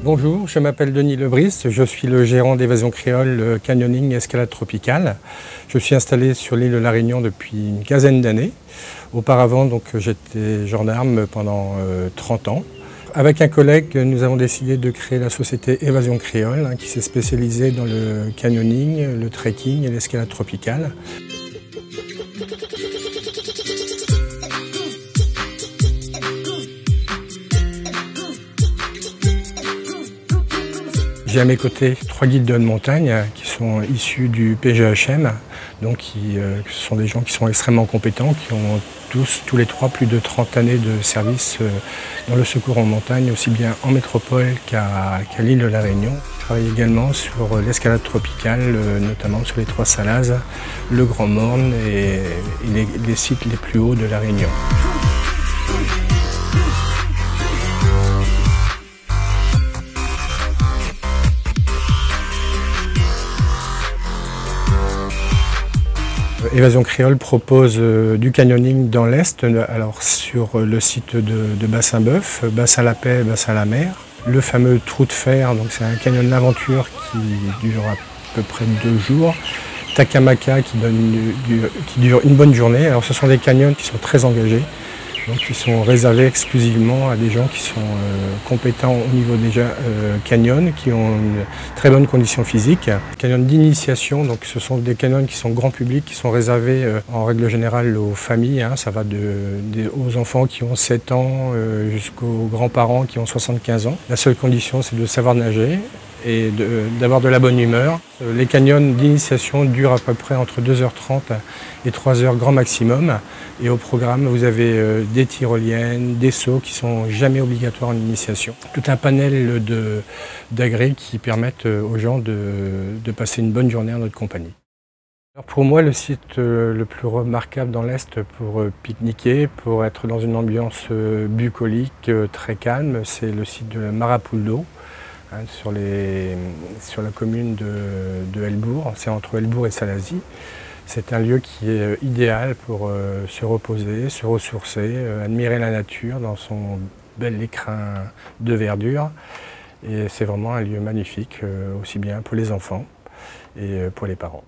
Bonjour, je m'appelle Denis Lebris, je suis le gérant d'Évasion Créole Canyoning Escalade Tropicale. Je suis installé sur l'île de la Réunion depuis une quinzaine d'années. Auparavant, j'étais gendarme pendant 30 ans. Avec un collègue, nous avons décidé de créer la société Évasion Créole, qui s'est spécialisée dans le canyoning, le trekking et l'escalade tropicale. J'ai à mes côtés 3 guides de montagne qui sont issus du PGHM, ce sont des gens qui sont extrêmement compétents, qui ont tous les trois plus de 30 années de service dans le secours en montagne, aussi bien en métropole qu'à l'île de la Réunion. Je travaille également sur l'escalade tropicale, notamment sur les Trois Salazes, le Grand Morne et les sites les plus hauts de la Réunion. Évasion Créole propose du canyoning dans l'Est, alors sur le site de Bassin-Bœuf, Bassin-la-Paix, Bassin-la-Mer. Le fameux Trou de Fer, donc c'est un canyon d'aventure qui dure à peu près 2 jours. Takamaka qui dure une bonne journée. Alors ce sont des canyons qui sont très engagés, donc qui sont réservés exclusivement à des gens qui sont compétents au niveau déjà canyon, qui ont une très bonne condition physique. Les canyons d'initiation, donc ce sont des canyons qui sont grand public, qui sont réservés en règle générale aux familles. Ça va aux enfants qui ont 7 ans jusqu'aux grands-parents qui ont 75 ans. La seule condition, c'est de savoir nager et d'avoir de la bonne humeur. Les canyons d'initiation durent à peu près entre 2h30 et 3h grand maximum. Et au programme, vous avez des tyroliennes, des sauts qui ne sont jamais obligatoires en initiation. Tout un panel d'agrès qui permettent aux gens de passer une bonne journée en notre compagnie. Alors pour moi, le site le plus remarquable dans l'Est pour pique-niquer, pour être dans une ambiance bucolique, très calme, c'est le site de Marapuldo, sur la commune de Helbourg. C'est entre Helbourg et Salazie. C'est un lieu qui est idéal pour se reposer, se ressourcer, admirer la nature dans son bel écrin de verdure. Et c'est vraiment un lieu magnifique, aussi bien pour les enfants et pour les parents.